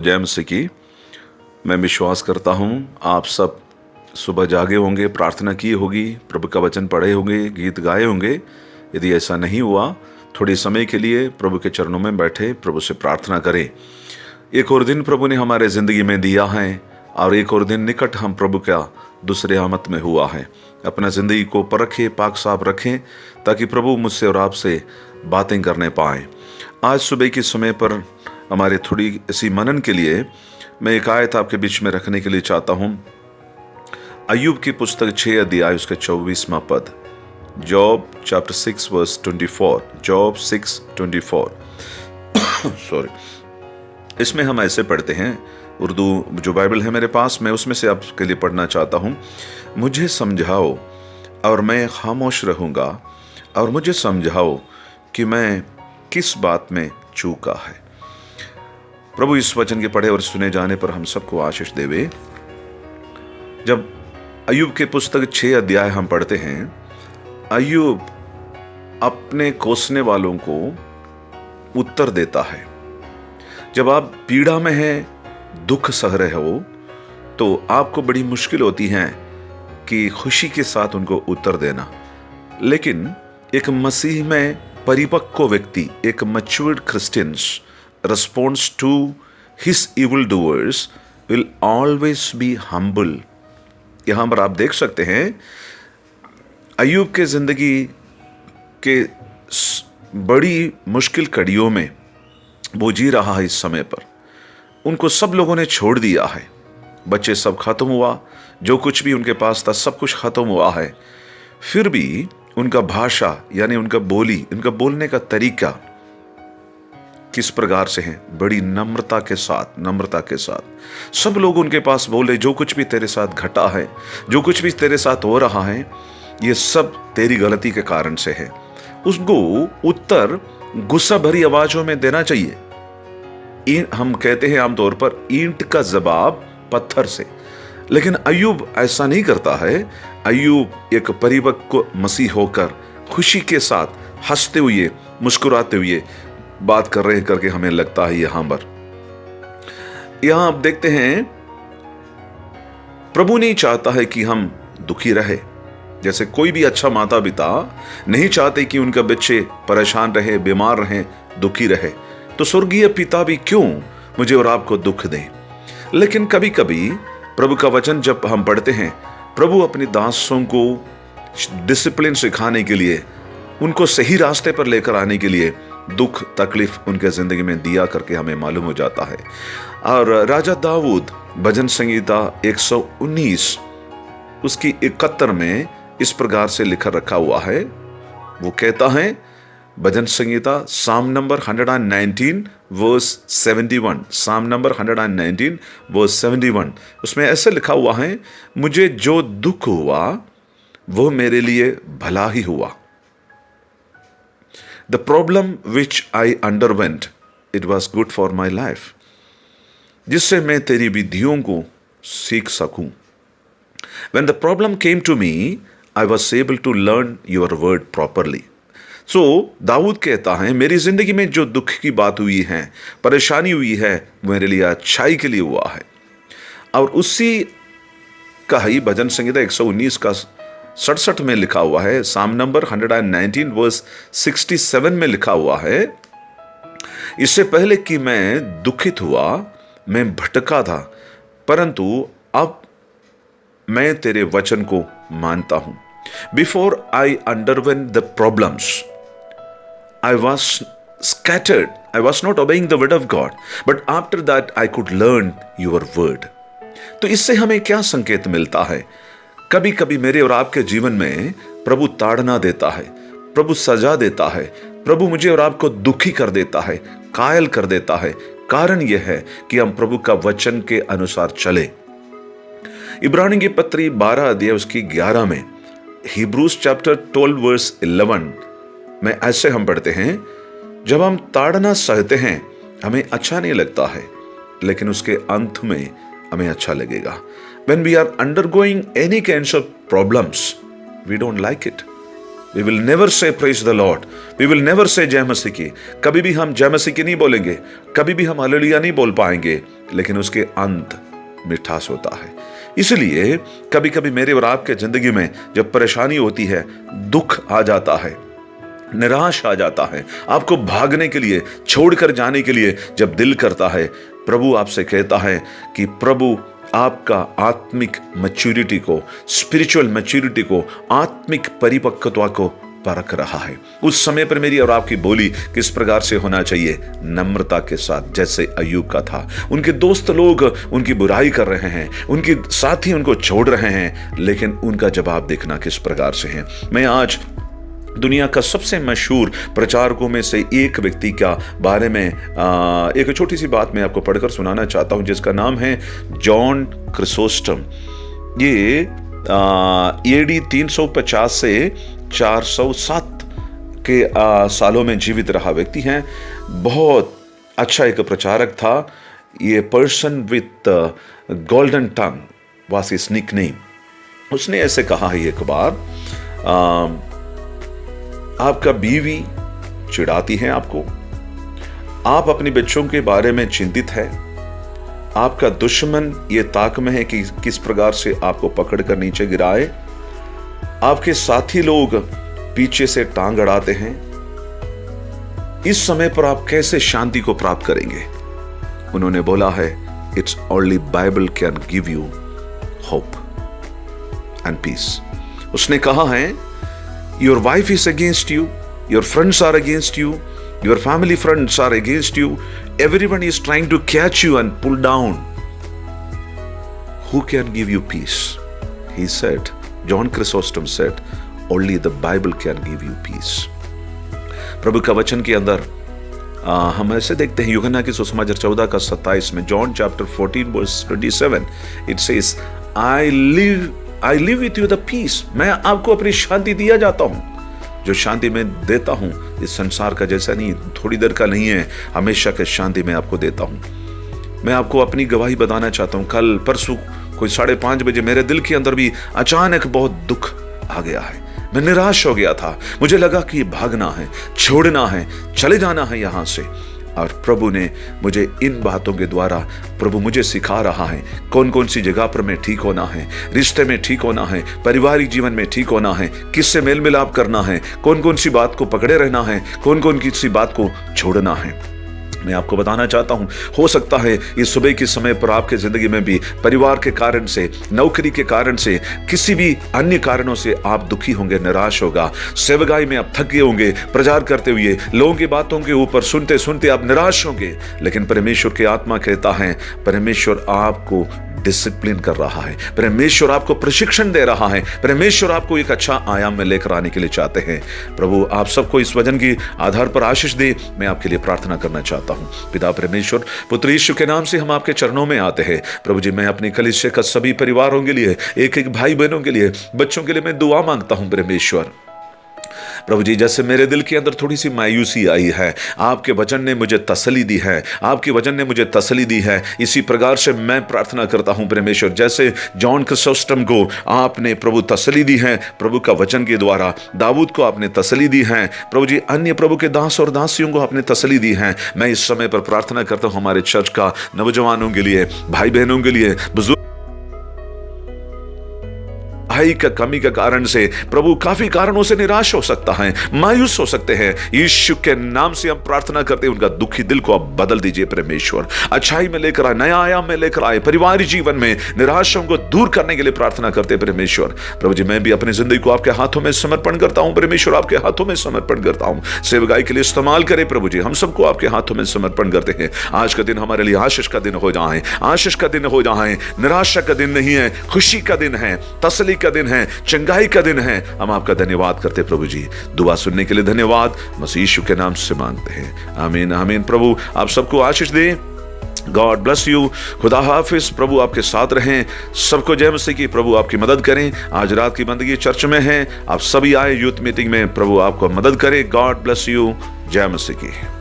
जय मसीह की। मैं विश्वास करता हूँ आप सब सुबह जागे होंगे, प्रार्थना की होगी, प्रभु का वचन पढ़े होंगे, गीत गाए होंगे। यदि ऐसा नहीं हुआ, थोड़े समय के लिए प्रभु के चरणों में बैठे प्रभु से प्रार्थना करें। एक और दिन प्रभु ने हमारे ज़िंदगी में दिया है और एक और दिन निकट हम प्रभु का दूसरे आमद में हुआ है। अपना ज़िंदगी को परखें, पाक साफ रखें, ताकि प्रभु मुझसे और आपसे बातें करने पाएँ। आज सुबह के समय पर हमारे थोड़ी इसी मनन के लिए मैं एक आयत आपके बीच में रखने के लिए चाहता हूँ। अय्यूब की पुस्तक 6 अध्याय उसके 24वां पद, Job chapter 6 verse 24, Job 6:24 sorry. इसमें हम ऐसे पढ़ते हैं, उर्दू जो बाइबल है मेरे पास, मैं उसमें से आपके लिए पढ़ना चाहता हूँ। मुझे समझाओ और मैं खामोश रहूँगा, और मुझे समझाओ कि मैं किस बात में चूका है। प्रभु इस वचन के पढ़े और सुने जाने पर हम सबको आशीष देवे। जब अय्यूब के पुस्तक 6 अध्याय हम पढ़ते हैं, अय्यूब अपने कोसने वालों को उत्तर देता है। जब आप पीड़ा में हैं, दुख सह रहे हो, तो आपको बड़ी मुश्किल होती है कि खुशी के साथ उनको उत्तर देना। लेकिन एक मसीह में परिपक्व व्यक्ति, एक matured Christians response to his evildoers will always be humble। यहां पर आप देख सकते हैं अय्यूब के जिंदगी के बड़ी मुश्किल कड़ियों में वो जी रहा है। इस समय पर उनको सब लोगों ने छोड़ दिया है, बच्चे सब खत्म हुआ, जो कुछ भी उनके पास था सब कुछ खत्म हुआ है। फिर भी उनका भाषा यानी उनका बोली, उनका बोलने का तरीका किस प्रकार से है? बड़ी नम्रता के साथ सब लोग उनके पास बोले, जो कुछ भी तेरे साथ घटा है, जो कुछ भी तेरे साथ हो रहा है, ये सब तेरी गलती के कारण से है। उसको उत्तर गुस्सा भरी आवाजों में देना चाहिए। हम कहते हैं आमतौर पर ईंट का जवाब पत्थर से, लेकिन अय्यूब ऐसा नहीं करता है। अय्यूब एक परिपक्व मसीह होकर खुशी के साथ हंसते हुए, मुस्कुराते हुए बात कर रहे हैं करके हमें लगता है। यहां आप देखते हैं प्रभु नहीं चाहता है कि हम दुखी रहे। जैसे कोई भी अच्छा माता पिता नहीं चाहते कि उनका बच्चे परेशान रहे, बीमार रहे, दुखी रहे, तो स्वर्गीय पिता भी क्यों मुझे और आपको दुख दें। लेकिन कभी कभी प्रभु का वचन जब हम पढ़ते हैं, प्रभु अपने दासों को डिसिप्लिन सिखाने के लिए, उनको सही रास्ते पर लेकर आने के लिए दुख तकलीफ उनके जिंदगी में दिया करके हमें मालूम हो जाता है। और राजा दाऊद भजन संगीता 119 उसकी 71 में इस प्रकार से लिखा रखा हुआ है। वो कहता है, भजन संगीता साम नंबर 119 वर्स 71, साम नंबर 119 वर्स 71, उसमें ऐसे लिखा हुआ है, मुझे जो दुख हुआ वो मेरे लिए भला ही हुआ। The problem which I underwent, it was good for my life, जिससे मैं तेरी विधियों को सीख सकूं। When the problem came to me, I was able to learn your word properly। So, Dawood कहता है, मेरी जिंदगी में जो दुख की बात हुई है, परेशानी हुई है, मेरे लिए अच्छाई के लिए हुआ है। और उसी का ही भजन संगीता 119 का 67 में लिखा हुआ है, साम नंबर 119 वर्स 67 में लिखा हुआ है, इससे पहले कि मैं दुखित हुआ, मैं भटका था, परंतु अब मैं तेरे वचन को मानता हूं। Before I underwent the problems, I was scattered, I was not obeying the word of God, but after that I could learn your word। तो इससे हमें क्या संकेत मिलता है? कभी कभी मेरे और आपके जीवन में प्रभु ताड़ना देता है, प्रभु सजा देता है, प्रभु मुझे और आपको दुखी कर देता है, कायल कर देता है। कारण यह है कि हम प्रभु का वचन के अनुसार चले। इब्रानी की पत्री 12 अध्याय उसकी 11 में, हिब्रूज चैप्टर 12 वर्स 11 में ऐसे हम पढ़ते हैं, जब हम ताड़ना सहते हैं हमें अच्छा नहीं लगता है, लेकिन उसके अंत में हमें अच्छा लगेगा। When we are undergoing any kinds of problems, we don't like it, we will never say praise the Lord, we will never say जय मसीह की। कभी भी हम जय मसीह की नहीं बोलेंगे, कभी भी हम हालेलुया नहीं बोल पाएंगे, लेकिन उसके अंत मिठास होता है। इसलिए कभी कभी मेरे और आपके जिंदगी में जब परेशानी होती है, दुख आ जाता है, निराश आ जाता है, आपको भागने के लिए, छोड़कर जाने के लिए जब दिल करता है, प्रभु आपसे कहता है कि प्रभु आपका आत्मिक मैच्योरिटी को, स्पिरिचुअल मैच्योरिटी को, आत्मिक परिपक्वता को परख रहा है। उस समय पर मेरी और आपकी बोली किस प्रकार से होना चाहिए? नम्रता के साथ, जैसे अय्यूब का था। उनके दोस्त लोग उनकी बुराई कर रहे हैं, उनके साथी उनको छोड़ रहे हैं, लेकिन उनका जवाब देखना किस प्रकार से है। मैं आज दुनिया का सबसे मशहूर प्रचारकों में से एक व्यक्ति का बारे में एक छोटी सी बात मैं आपको पढ़कर सुनाना चाहता हूं, जिसका नाम है जॉन क्रिसोस्टम। ये AD 350 से 407 के सालों में जीवित रहा व्यक्ति हैं। बहुत अच्छा एक प्रचारक था। ये person with golden tongue was his nickname. उसने ऐसे कहा है एक बार, आपका बीवी चिढ़ाती है आपको, आप अपने बच्चों के बारे में चिंतित है, आपका दुश्मन ये ताक में है कि किस प्रकार से आपको पकड़ कर नीचे गिराए, आपके साथी लोग पीछे से टांग अड़ाते हैं। इस समय पर आप कैसे शांति को प्राप्त करेंगे? उन्होंने बोला है, it's only Bible can give you hope and peace. उसने कहा है, your wife is against you, your friends are against you, your family friends are against you, everyone is trying to catch you and pull down. Who can give you peace? He said, John Chrysostom said, only the Bible can give you peace. प्रभु का वचन के अंदर हम ऐसे देखते हैं, यूहन्ना की सुसमाचार 14 का 27 में, John chapter 14 verse 27, it says, I live with you the peace. मैं आपको अपनी शांति दिया जाता हूं। जो शांति मैं देता हूं इस संसार का जैसा नहीं, थोड़ी देर का नहीं है, हमेशा की शांति मैं आपको देता हूं। मैं आपको अपनी गवाही बताना चाहता हूं। कल परसों कोई 5:30 बजे मेरे दिल के अंदर भी अचानक बहुत दुख आ गया है। मैं निराश हो गया था। मुझे लगा कि भागना है, छोड़ना है, चले जाना है यहां से। और प्रभु ने मुझे इन बातों के द्वारा, प्रभु मुझे सिखा रहा है कौन कौन सी जगह पर मैं ठीक होना है, रिश्ते में ठीक होना है, पारिवारिक जीवन में ठीक होना है, किससे मेल मिलाप करना है, कौन कौन सी बात को पकड़े रहना है, कौन कौन सी बात को छोड़ना है। मैं आपको बताना चाहता हूं, हो सकता है इस सुबह के समय पर आपके जिंदगी में भी परिवार के कारण से, नौकरी के कारण से, किसी भी अन्य कारणों से आप दुखी होंगे, निराश होगा। सेवकाई में आप थके होंगे, प्रचार करते हुए लोगों की बातों के ऊपर सुनते सुनते आप निराश होंगे। लेकिन परमेश्वर की आत्मा कहता है, परमेश्वर आपको डिसिप्लिन कर रहा है, परमेश्वर आपको प्रशिक्षण दे रहा है, परमेश्वर आपको एक अच्छा आयाम में लेकर आने के लिए चाहते हैं। प्रभु आप सबको इस वचन की आधार पर आशीष दे। मैं आपके लिए प्रार्थना करना चाहता हूं। पिता परमेश्वर, पुत्र यीशु के नाम से हम आपके चरणों में आते हैं। प्रभु जी, मैं अपनी कलीसिया का सभी परिवारों के लिए, एक एक भाई बहनों के लिए, बच्चों के लिए मैं दुआ मांगता हूं। परमेश्वर प्रभु जी, जैसे मेरे दिल के अंदर थोड़ी सी मायूसी आई है, आपके वचन ने मुझे तसल्ली दी है, आपके वचन ने मुझे तसल्ली दी है। इसी प्रकार से मैं प्रार्थना करता हूं परमेश्वर, जैसे जॉन क्रिसोस्टम को आपने प्रभु तसल्ली दी है, प्रभु का वचन के द्वारा दाऊद को आपने तसल्ली दी है, प्रभु जी अन्य प्रभु के दास और दासियों को आपने तसल्ली दी है। मैं इस समय पर प्रार्थना करता हूं हमारे चर्च का नौजवानों के लिए, भाई बहनों के लिए, बुजुर्ग भाई का कमी के कारण से प्रभु काफी कारणों से निराश हो सकता है, मायूस हो सकते हैं। यीशु के नाम से हम प्रार्थना करते हैं, उनका दुखी दिल को आप बदल दीजिए परमेश्वर, अच्छाई में लेकर आए, नया आयाम में लेकर आए, पारिवारिक जीवन में निराशाओं को दूर करने के लिए प्रार्थना करते हैं परमेश्वर। प्रभु जी, मैं भी अपनी जिंदगी को आपके हाथों में समर्पण करता हूं परमेश्वर, आपके हाथों में समर्पण करता हूं। सेवकाई के लिए इस्तेमाल करें प्रभु जी, हम सबको आपके हाथों में समर्पण करते हैं। आज का दिन हमारे लिए आशीष का दिन हो जाए, आशीष का दिन हो जाए, निराशा का दिन नहीं है, खुशी का दिन है, तसल्ली का दिन है, चंगाई का दिन है। हम आपका धन्यवाद करते प्रभु जी। दुआ सुनने के लिए धन्यवाद, मसीह यीशु के नाम से मांगते हैं, आमीन आमीन। प्रभु आप सबको आशीष दे। God bless you. खुदा हाफिज। प्रभु आपके साथ रहें। सबको जय मसीह की। प्रभु आपकी मदद करें। आज रात की बंदगी चर्च में है, आप सभी आए यूथ मीटिंग में, प्रभु आपको मदद करे। God bless you. जय मसीह की।